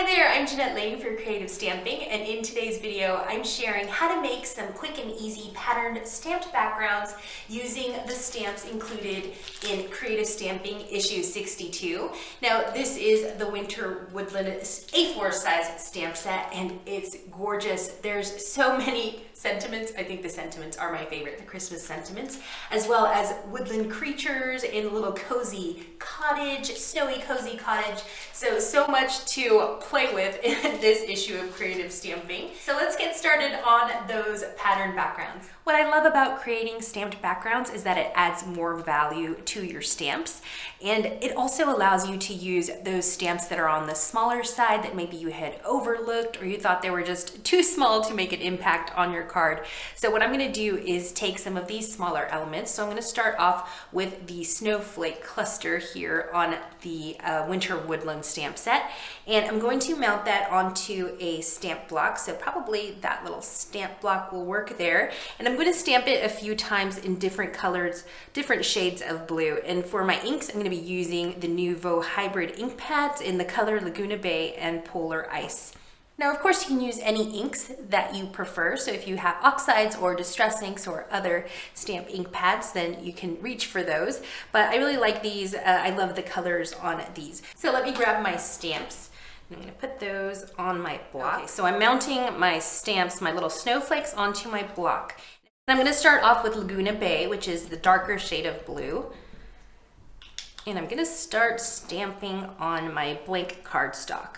Hi there, I'm Jeanette Lane for Creative Stamping, and in today's video I'm sharing how to make some quick and easy patterned stamped backgrounds using the stamps included in Creative Stamping issue 62. Now this is the Winter Woodland A4 size stamp set and it's gorgeous. There's so many sentiments. I think the sentiments are my favorite, the Christmas sentiments, as well as woodland creatures in a little cozy cottage, snowy cozy cottage. So much to play with in this issue of Creative Stamping. So let's get started on those pattern backgrounds. What I love about creating stamped backgrounds is that it adds more value to your stamps, and it also allows you to use those stamps that are on the smaller side that maybe you had overlooked or you thought they were just too small to make an impact on your card. So what I'm going to do is take some of these smaller elements. So I'm going to start off with the snowflake cluster here on the Winter Woodland stamp set, and I'm going to mount that onto a stamp block. So probably that little stamp block will work there, and I'm going to stamp it a few times in different colors, different shades of blue. And for my inks, I'm going to be using the Nouveau hybrid ink pads in the color Laguna Bay and Polar Ice. Now, of course, you can use any inks that you prefer. So if you have oxides or distress inks or other stamp ink pads, then you can reach for those. But I really like these. I love the colors on these. So let me grab my stamps. I'm going to put those on my block. Okay, so I'm mounting my stamps, my little snowflakes, onto my block. And I'm going to start off with Laguna Bay, which is the darker shade of blue. And I'm going to start stamping on my blank cardstock.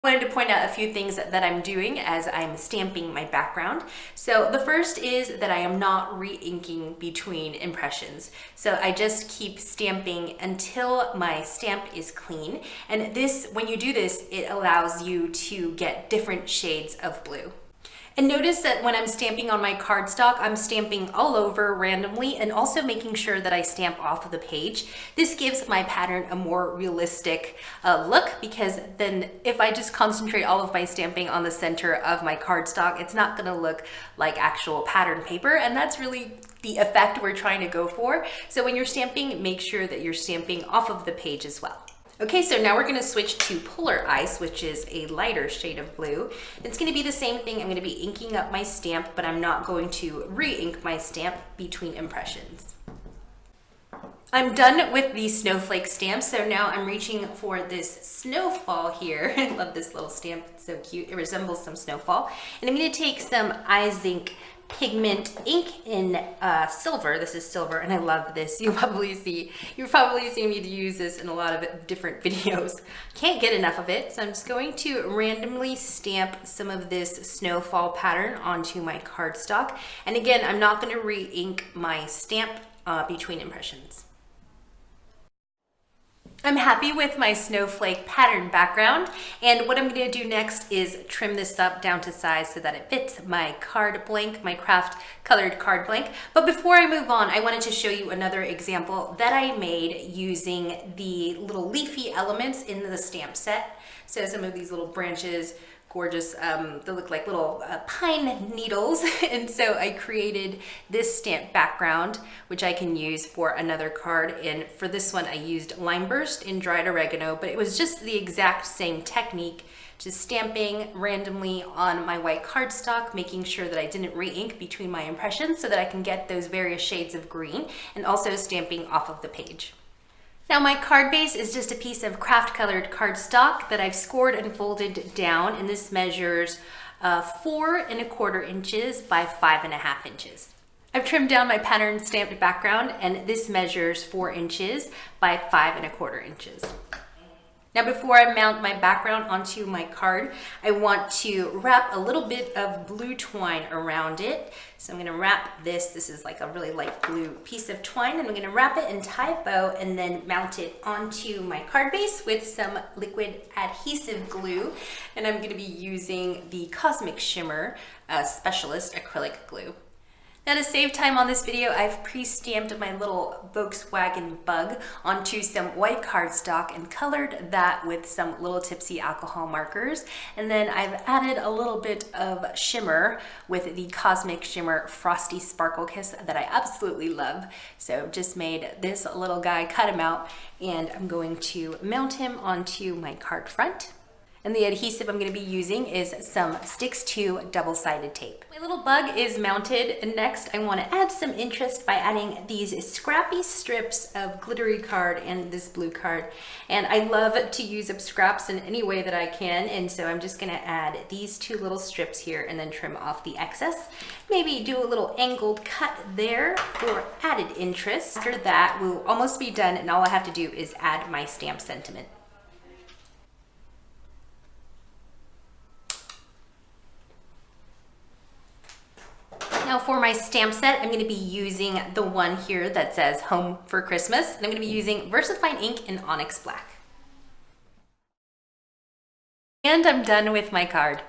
I wanted to point out a few things that I'm doing as I'm stamping my background. So the first is that I am not re-inking between impressions. So I just keep stamping until my stamp is clean. And this, when you do this, it allows you to get different shades of blue. And notice that when I'm stamping on my cardstock, I'm stamping all over randomly and also making sure that I stamp off of the page. This gives my pattern a more realistic look, because then if I just concentrate all of my stamping on the center of my cardstock, it's not gonna look like actual pattern paper, and that's really the effect we're trying to go for. So when you're stamping, make sure that you're stamping off of the page as well. Okay, so now we're going to switch to Polar Ice, which is a lighter shade of blue. It's going to be the same thing. I'm going to be inking up my stamp, but I'm not going to re-ink my stamp between impressions. I'm done with the snowflake stamp, so now I'm reaching for this snowfall here. I love this little stamp, it's so cute. It resembles some snowfall. And I'm going to take some iZink pigment ink in silver. This is silver, and I love this. You've probably seen me use this in a lot of different videos. Can't get enough of it, so I'm just going to randomly stamp some of this snowfall pattern onto my cardstock. And again, I'm not going to re-ink my stamp between impressions. I'm happy with my snowflake pattern background, and what I'm going to do next is trim this up down to size so that it fits my card blank, my craft colored card blank. But before I move on, I wanted to show you another example that I made using the little leafy elements in the stamp set. So some of these little branches, gorgeous, they look like little pine needles. And so I created this stamp background, which I can use for another card. And for this one, I used Lime Burst in dried oregano, but it was just the exact same technique, just stamping randomly on my white cardstock, making sure that I didn't re-ink between my impressions so that I can get those various shades of green, and also stamping off of the page. Now my card base is just a piece of craft colored cardstock that I've scored and folded down, and this measures 4 1/4 inches by 5 1/2 inches. I've trimmed down my pattern stamped background, and this measures 4 inches by 5 1/4 inches. Now before I mount my background onto my card, I want to wrap a little bit of blue twine around it. So I'm going to wrap this is like a really light blue piece of twine, and I'm going to wrap it and tie a bow and then mount it onto my card base with some liquid adhesive glue. And I'm going to be using the Cosmic Shimmer Specialist acrylic glue. Now to save time on this video, I've pre-stamped my little Volkswagen bug onto some white cardstock and colored that with some little tipsy alcohol markers. And then I've added a little bit of shimmer with the Cosmic Shimmer Frosty Sparkle Kiss that I absolutely love. So just made this little guy, cut him out, and I'm going to mount him onto my card front. And the adhesive I'm going to be using is some Sticks 2 double-sided tape. My little bug is mounted, and next I want to add some interest by adding these scrappy strips of glittery card and this blue card. And I love to use up scraps in any way that I can, and so I'm just going to add these 2 little strips here and then trim off the excess. Maybe do a little angled cut there for added interest. After that, we'll almost be done, and all I have to do is add my stamp sentiment. Now for my stamp set, I'm going to be using the one here that says Home for Christmas, and I'm going to be using VersaFine ink in Onyx Black. And I'm done with my card.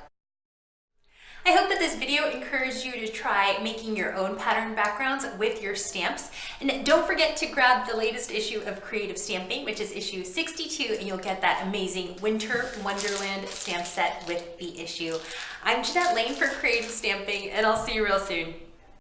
I hope that this video encouraged you to try making your own pattern backgrounds with your stamps. And don't forget to grab the latest issue of Creative Stamping, which is issue 62, and you'll get that amazing Winter Wonderland stamp set with the issue. I'm Jeanette Lane for Creative Stamping, and I'll see you real soon.